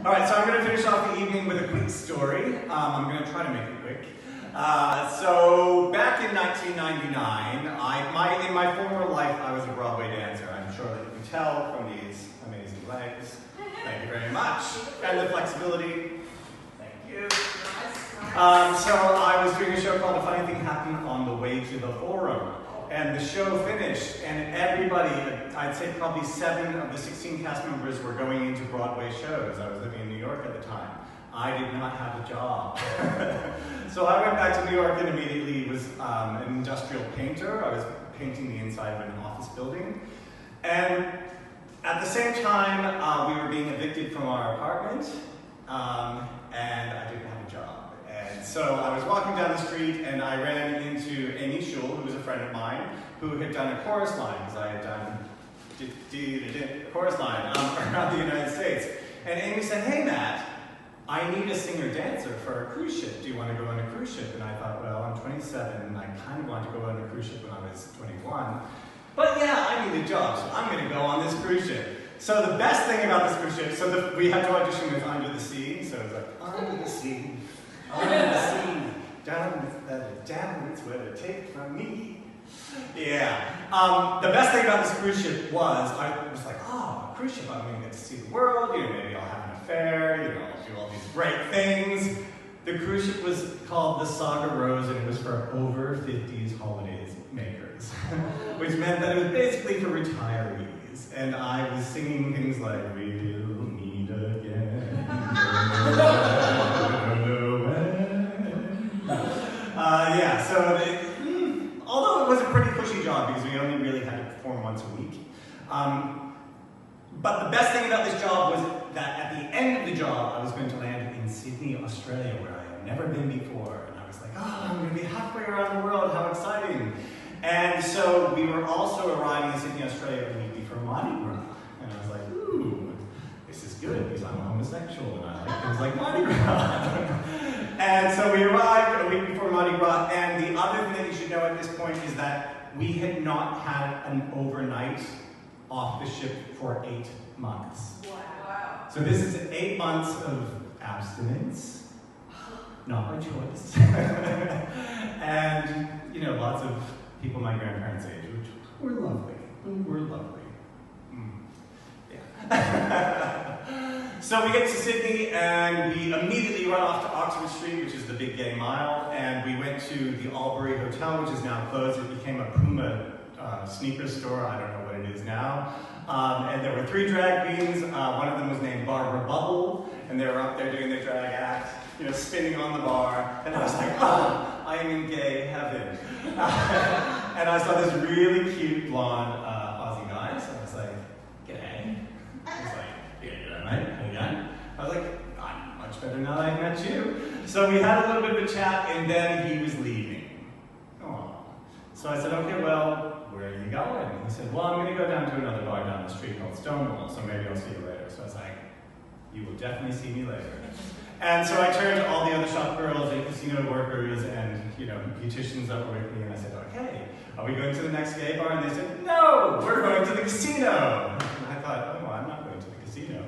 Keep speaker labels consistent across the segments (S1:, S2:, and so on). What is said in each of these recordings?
S1: All right, so I'm going to finish off the evening with a quick story. I'm going to try to make it quick. So back in 1999, in my former life, I was a Broadway dancer. I'm sure that you can tell from these amazing legs. Thank you very much. And the flexibility. Thank you. So I was doing a show called A Funny Thing Happened on the Way to the Forum. And the show finished, and everybody, I'd say probably 7 of the 16 cast members were going into Broadway shows. I was living in New York at the time. I did not have a job. So I went back to New York and immediately was an industrial painter. I was painting the inside of an office building. And at the same time, we were being evicted from our apartment, and I didn't have a job. And so I was walking down the street and I ran into Amy Schul, who was a friend of mine, who had done a chorus line, because I had done a chorus line around the United States. And Amy said, "Hey Matt, I need a singer-dancer for a cruise ship. Do you want to go on a cruise ship?" And I thought, well, I'm 27 and I kind of wanted to go on a cruise ship when I was 21. But yeah, I need a job, so I'm going to go on this cruise ship. So the best thing about this cruise ship, so we had to audition with Under the Sea, so it was like, under the sea. Under the sea, down it's where to take from me. Yeah. The best thing about this cruise ship was, I was like, oh, a cruise ship, I'm going to get to see the world, maybe I'll have an affair, I'll do all these great things. The cruise ship was called the Saga Rose, and it was for over 50s holidays makers, which meant that it was basically for retirees. And I was singing things like, we'll meet again. Although it was a pretty cushy job because we only really had to perform once a week. But the best thing about this job was that at the end of the job, I was going to land in Sydney, Australia, where I had never been before. And I was like, oh, I'm going to be halfway around the world, how exciting. And so we were also arriving in Sydney, Australia a week before Mardi Gras. And I was like, ooh, this is good because I'm a homosexual and I like things like Mardi Gras. And so we arrived a week before Mardi Gras, and the other thing that you should know at this point is that we had not had an overnight off the ship for 8 months.
S2: Wow.
S1: So this is 8 months of abstinence, not by choice. And, lots of people my grandparents' age, which were lovely. Yeah. So we get to Sydney and we immediately run off to Oxford Street, which is the big gay mile, and we went to the Albury Hotel, which is now closed. It became a Puma sneaker store. I don't know what it is now. And there were 3 drag queens. One of them was named Barbara Bubble, and they were up there doing their drag act, spinning on the bar. And I was like, oh, I am in gay heaven. And I saw this really cute blonde Aussie guy, so I was like, g'day. I was like, yeah, mate, how you going? I was like, I'm much better now that I met you. So we had a little bit of a chat, and then he was leaving. Oh. So I said, okay, well, where are you going? He said, well, I'm going to go down to another bar down the street called Stonewall, so maybe I'll see you later. So I was like, you will definitely see me later. And so I turned to all the other shop girls and casino workers and, beauticians that were with me, and I said, okay, are we going to the next gay bar? And they said, no, we're going to the casino. And I thought, oh, I'm not going to the casino.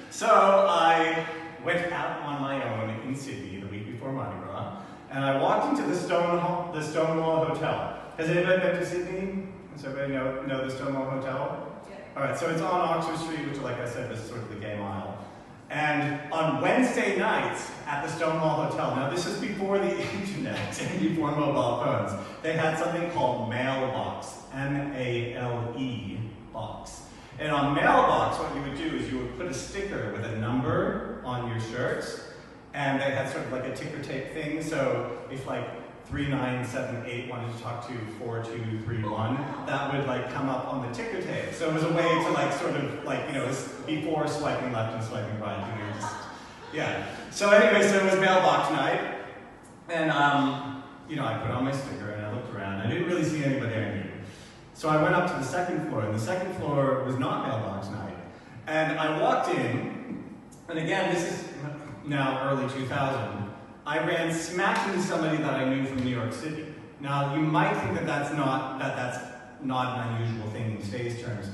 S1: So I went out on my own in Sydney the week before Mardi Gras, and I walked into the Stonewall Hotel. Has anybody been to Sydney? Does everybody know the Stonewall Hotel?
S2: Yeah. All
S1: right, so it's on Oxford Street, which, like I said, is sort of the gay mile. And on Wednesday nights at the Stonewall Hotel, now this is before the internet and before mobile phones, they had something called Mailbox, M-A-L-E box. And on Mailbox, what you would do is you would put a sticker with a number on your shirts, and they had sort of like a ticker tape thing, so if like 3978 wanted to talk to 4231, that would like come up on the ticker tape. So it was a way to sort of it was before swiping left and swiping right. Yeah. So anyway, so it was Mailbox night, and I put on my sticker and I looked around. I didn't really see anybody I knew. So I went up to the second floor, and the second floor was not Mailbox night. And I walked in, and again, this is now early 2000. I ran smack into somebody that I knew from New York City. Now, you might think that that's not an unusual thing in today's terms,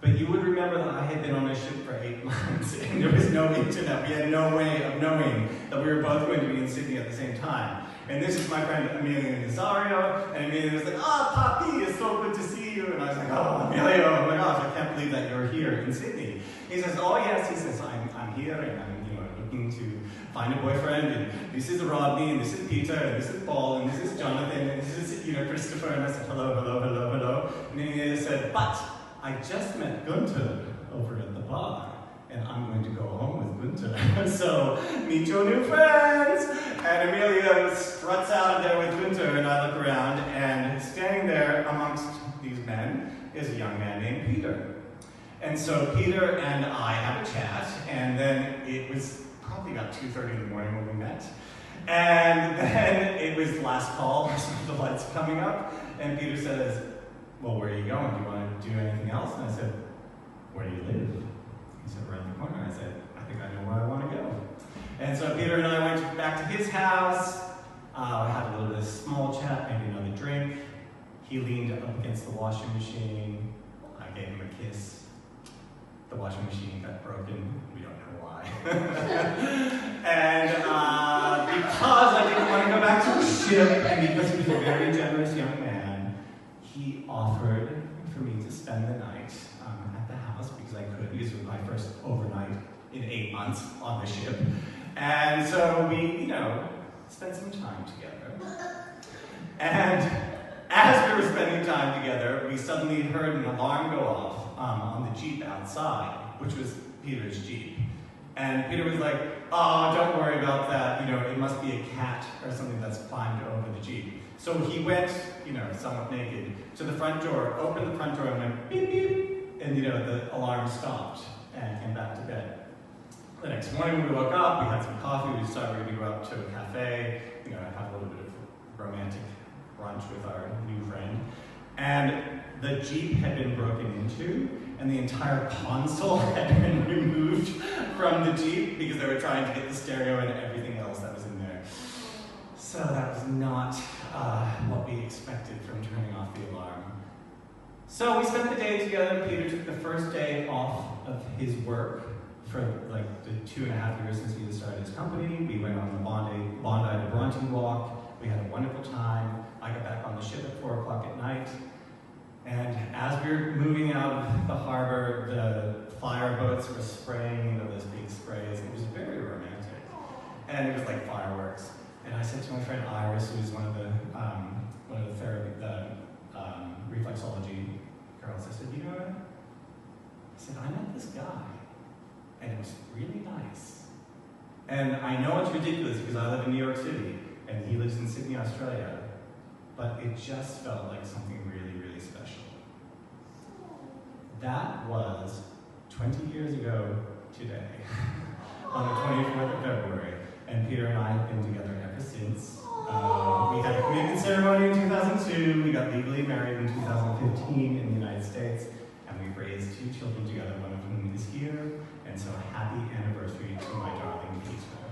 S1: but But you would remember that I had been on a ship for 8 months, and there was no internet. We had no way of knowing that we were both going to be in Sydney at the same time. And this is my friend Emilio Nazario, and Emilio was like, "Oh, Papi, it's so good to see you." And I was like, "Oh, Emilio, oh my gosh, I can't believe that you're here in Sydney." He says, "Oh yes," he says, I'm here, and I'm looking to find a boyfriend, and this is Rodney, and this is Peter, and this is Paul, and this is Jonathan, and this is Christopher." And I said, "Hello, hello, hello, hello." And then he said, "But I just met Gunther over at the bar, and I'm going to go home with Gunther. So meet your new friends." And Amelia struts out of there with Gunther, and I look around, and standing there amongst these men is a young man named Peter. And so Peter and I have a chat, and then it was probably about 2:30 in the morning when we met. And then it was last call, the lights coming up, and Peter says, "Well, where are you going? Do you want to do anything else?" And I said, "Where do you live?" He said, "Around the corner." I said, "I think I know where I want to go." And so Peter and I went back to his house. We had a little bit of small chat, maybe another drink. He leaned up against the washing machine. I gave him a kiss. The washing machine got broken. We don't know why. And because I didn't want to go back to the ship, and because he was a very generous young man, he offered for me to spend the night at the house because I could, because it was my first overnight in 8 months on the ship. And so we, spent some time together. And as we were spending time together, we suddenly heard an alarm go off on the Jeep outside, which was Peter's Jeep. And Peter was like, "Oh, don't worry about that. It must be a cat or something that's climbed over the Jeep." So he went, somewhat naked, to the front door, opened the front door and went beep, beep, and the alarm stopped and came back to bed. The next morning we woke up, we had some coffee, we decided we were going to go out to a cafe, have a little bit of romantic brunch with our new friend. And the Jeep had been broken into, and the entire console had been removed from the Jeep because they were trying to get the stereo and everything else that was in there. So that was not what we expected from turning off the alarm. So we spent the day together. Peter took the first day off of his work for like the 2.5 years since he had started his company. We went on the Bondi to Bronte walk. We had a wonderful time. I got back on the ship at 4 o'clock at night. And as we were moving out of the harbor, the fire boats were spraying, those big sprays. It was very romantic. And it was like fireworks. And I said to my friend Iris, who's one of the reflexology girls, I said, I said, "I met this guy, and it was really nice. And I know it's ridiculous because I live in New York City, and he lives in Sydney, Australia, but it just felt like something really, really special." That was 20 years ago today, on the 24th of February, and Peter and I have been together ever since. We had a commitment ceremony in 2002, we got legally married in 2015 in the United States, and we've raised 2 children together, one of whom is here, and so happy anniversary to my darling Peter.